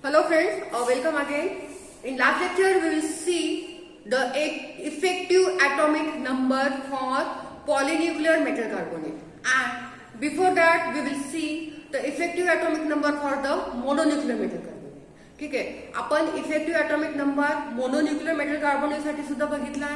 Hello friends, welcome again. In last lecture we will see the effective atomic number for polynuclear metal carbonate, and before that we will see the effective atomic number for the mononuclear metal carbonate. ठीक आहे, आपण effective atomic number mononuclear metal carbonate साठी सुद्धा बघितला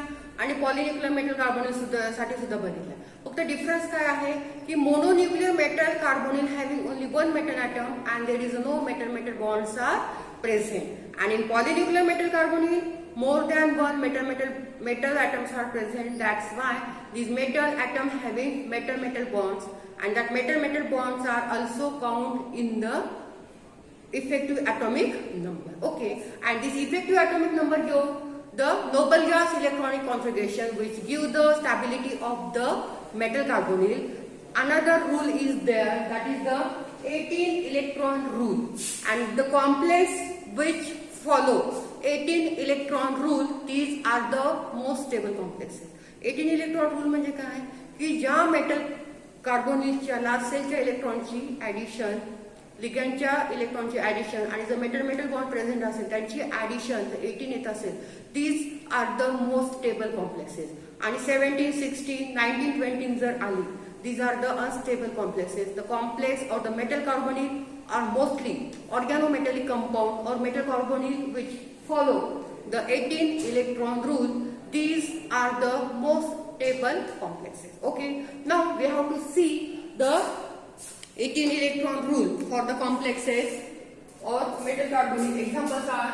आणि पॉलिन्यूक्लियर metal carbonate साठी सुद्धा बघितला. फक्त डिफरन्स काय आहे की mononuclear metal carbonate having only one metal atom and there is no metal metal bonds are present, and in polynuclear metal carbonate more than one metal atoms are present. That's why these metal atoms having metal bonds, and that metal bonds are also count in the effective atomic number. Okay, and this effective atomic number give the noble gas electronic configuration which give the stability of the metal carbonyl. Another rule is there, that is the 18 electron rule, and the complex which follow 18 electron rule, these are the most stable complexes. 18 electron rule म्हणजे काय की ज्या metal कार्बोनिलच्या last सेलच्या इलेक्ट्रॉनची addition, लिगँडच्या इलेक्ट्रॉनची addition आणि जर metal bond present असेल त्यांची ऍडिशन 18 येत असेल, these are the most stable complexes. आणि 17, 16, 19, 20 जर आली, these are the unstable complexes. The complex or the metal carbonyl are mostly organometallic compound or metal carbonyl which follow the 18 electron rule. These are the most stable complexes. Okay, now we have to see the 18 electron rule for the complexes or metal carbonyl. Examples are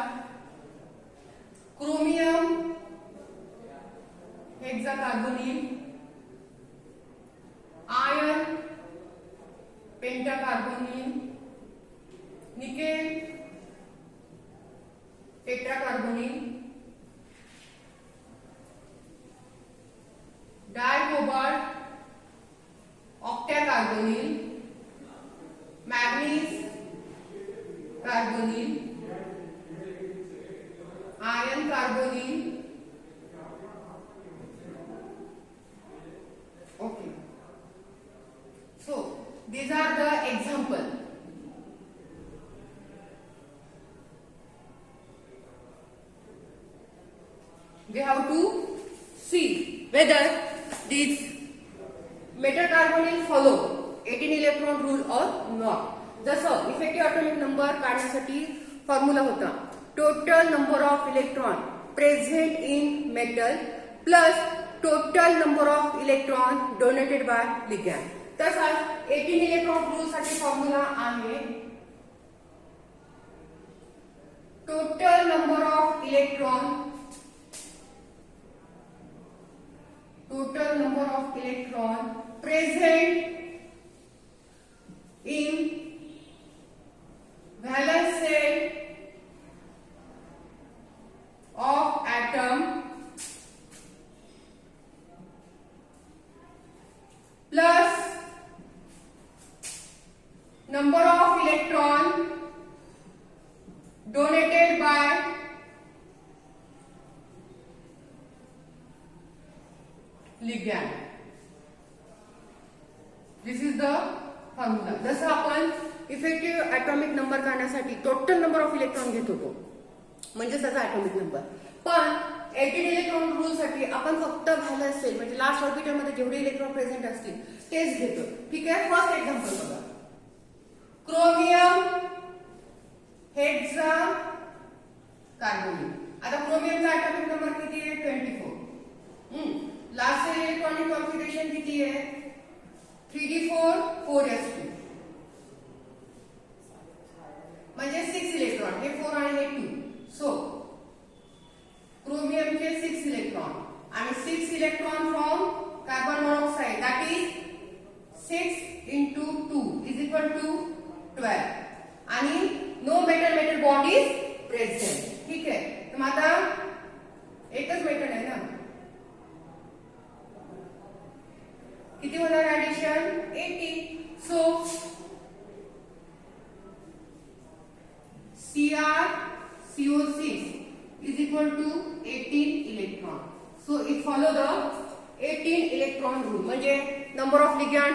chromium hexacarbonyl, iron pentacarbonyl, nickel tetracarbonyl, dicobalt octacarbonyl, manganese carbonyl, iron carbonyl. Okay, so these are the example. We have to see whether these metal carbonyl follow 18 electron rule or not. जसं effective atomic number काढण्यासाठी formula होता total number of electron present in metal plus total number of electron donated bye ligand. तसाच 18 electron rule साठी formula आहे total number of electron present in valence shell of atom plus number of electron donated by ligand. This is the formula. जसं आपण effective atomic number काढण्यासाठी total number of electron घेत होतो म्हणजे त्याचा atomic number, पण 18 electron rule साठी आपण फक्त व्हॅलन्स शेल म्हणजे लास्ट ऑर्बिटल मध्ये जेवढे इलेक्ट्रॉन प्रेझेंट असतील तेच घेतो. ठीक आहे, फर्स्ट एक्झाम्पल बघा, क्रोमियम हेक्सा कार्बोनिल. आता क्रोमियमचा ॲटॉमिक नंबर किती आहे? 24. लास्ट सेल इलेक्ट्रॉनिक कॉन्फिगरेशन किती आहे? 3d4 4s2 म्हणजे 6 इलेक्ट्रॉन, हे 4 आणि हे 2. सो क्रोमियमचे 6 इलेक्ट्रॉन आणि 6 electron from carbon monoxide, that is 6 into 2 is equal to 12 आणि no metal bond is present. ठीक आहे, तर मग आता एकच मेटल आहे ना, किती होणार addition? 80. So CrCO6 is equal to 18 electron. So it follow the 18 electron rule. म्हणजे नंबर ऑफ लिगॅंड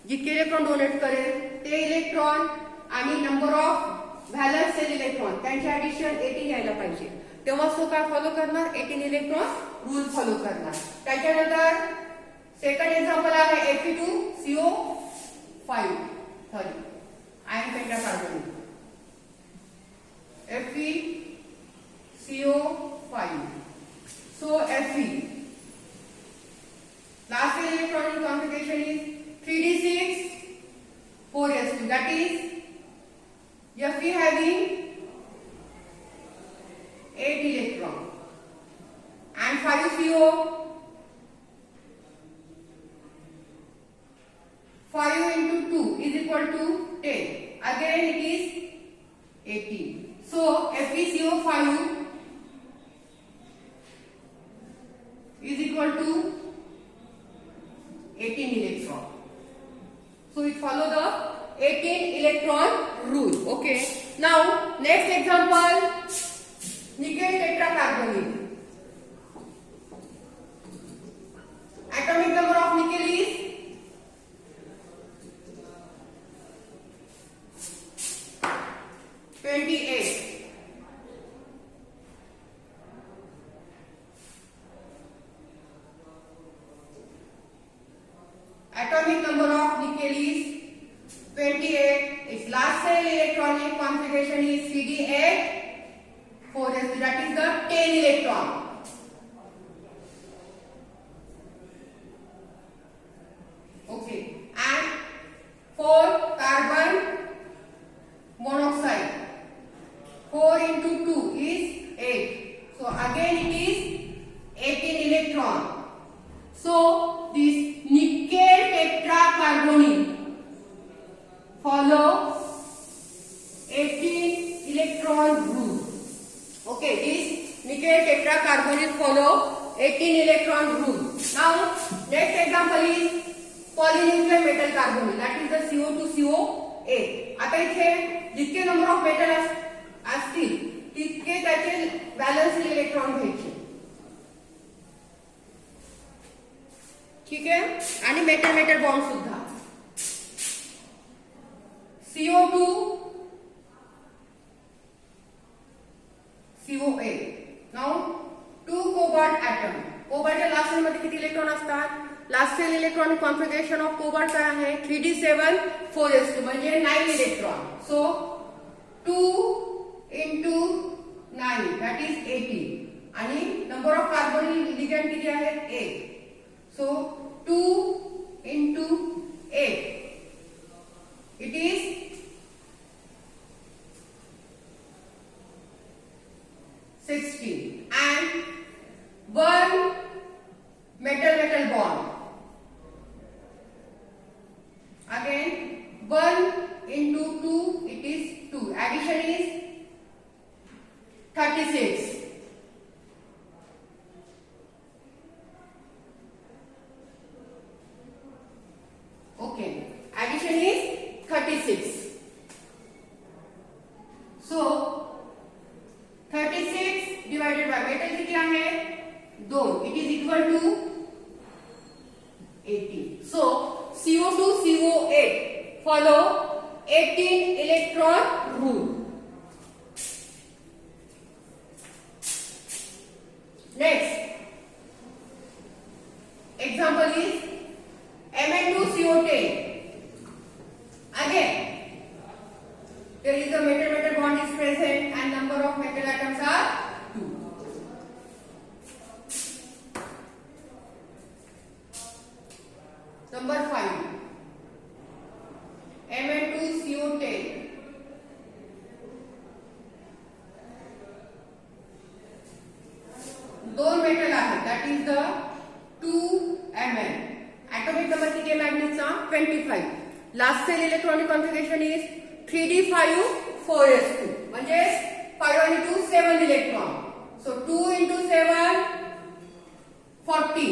जितके इलेक्ट्रॉन डोनेट करेल ते इलेक्ट्रॉन आणि number of valence cell electron त्यांची ऍडिशन 18 यायला पाहिजे, तेव्हा तो काय फॉलो करणार, 18 इलेक्ट्रॉन रूल फॉलो करणार. त्याच्यानंतर सेकंड एक्झाम्पल आहे Fe2CO5 sorry iron pentacarbonate FeCO5. So Fe last electronic configuration is 3d6 4s2, that is Fe having 8 electron and 5CO 5 into 2 is equal to 10. Again it is 18. So FeCO5 is equal to 18 electron. So it follow the 18 electron rule. Okay. Now next example, nickel tetracarbonate. Atomic number of nickel is 28. Atomic number of nickel is 28. Its last cell electronic configuration is CD8 4s2, that is the 10 electron. Okay, and 4 carbon monoxide. 4 into 2 is 8. So again it is 18 electron. So this nickel tetracarbonate follow 18 electron rule. Okay, this nickel tetracarbonate follow 18 electron rule. Now next example is polynuclear metal carbonate, that is the CO2CO8. आता इथे जितके number of metal असतील तितके त्याचे balance electron घ्यायचे. ठीक आहे, आणि मेटल मेटल बॉन्ड सुद्धा. CO2 CO8. Now 2 cobalt atom. कोबाल्टच्या लास्ट सेल मध्ये किती इलेक्ट्रॉन असतात, last shell electronic configuration of cobalt काय आहे, 3d7 4s2 म्हणजे 9 electron. So 2 into 9 that is 18 आणि नंबर ऑफ कार्बोनिल लिगँड किती आहेत, 8. सो 2 into 8 it is 16 and 1 metal metal bond. Again 1 into 2 it is 2. Addition is 36. Okay, addition is 36. So 36 divided by metal किती आहे 2, it is equal to 18. So CO2CO8 follow 18 electron rule. Next example is Mn2CO10. Again there is a metal metal bond is present and number of metal atoms are 2. Number 5 Mn2CO10. दोन metal आहेत, that is the 2Mn. atomic number किती आहे मॅग्नेटचा 25. Last shell electronic configuration is 3d5 4s2 म्हणजे 5 आणि 2 7 electron. So 2 into 7 40.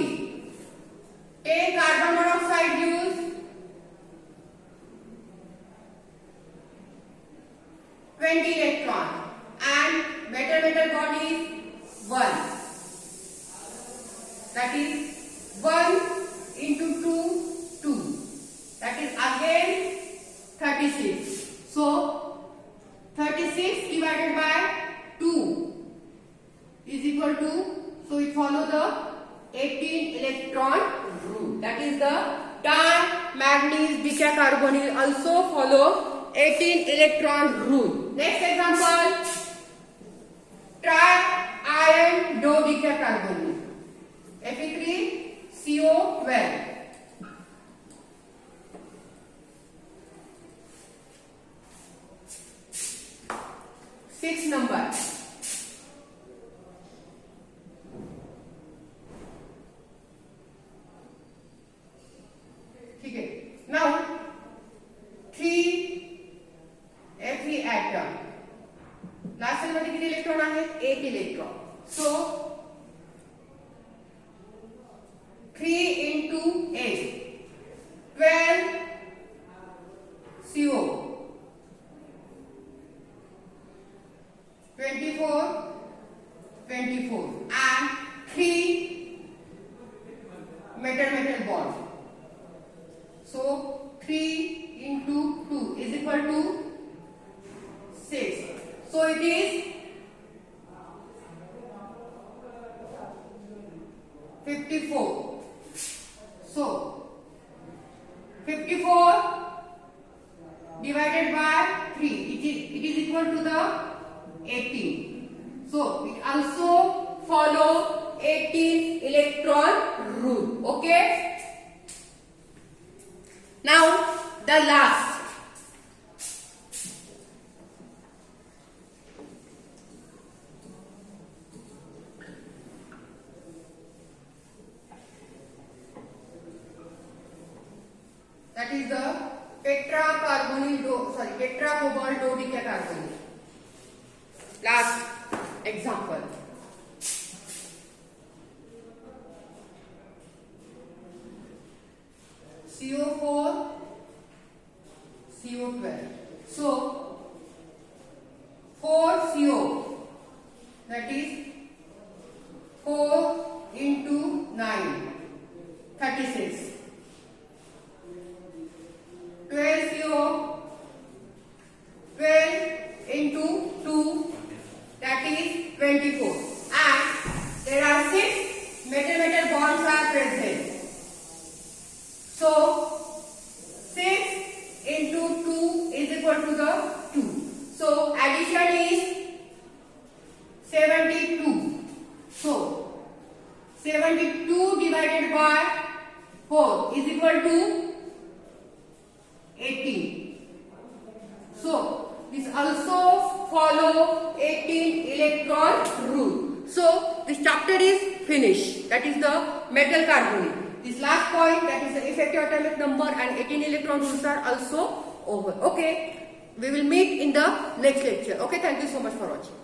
10 carbon monoxide gives 20 electron and metal metal bond is 1. That is 1 into 2 2. That is again 36. So 36 divided by follow the 18 electron rule. That is the di-manganese decacarbonyl also follow 18 electron rule. Next example, tri-iron dodecacarbonyl, Fe3CO12. 6 number. ठीक है. Now 3 Fe atom. Last shell मध्ये किती electron आहेत? 8 electron. So 3 into 8 12 CO 24 and 3 metal bond. So 3 into 2 is equal to 6. So it is 54. So 54 divided by 3, it is equal to the 18. So it also follow 18 electron rule. Okay. Now the last. That is the tetracobalt dodecacarbonyl. Last example. CO4 CO12. So 4CO, that is 4 into 9 36. 12CO 12 into 2, that is 24, and there are 6 metal bonds are present. So 6 into 2 is equal to the 2. So addition is 72. So 72 divided by 4 is equal to 18. So this also follow 18 electron rule. So this chapter is finished. That is the metal carbonyl. This last point, that is the effective atomic number and 18 electron rules, are also over. Okay, we will meet in the next lecture. Okay, thank you so much for watching.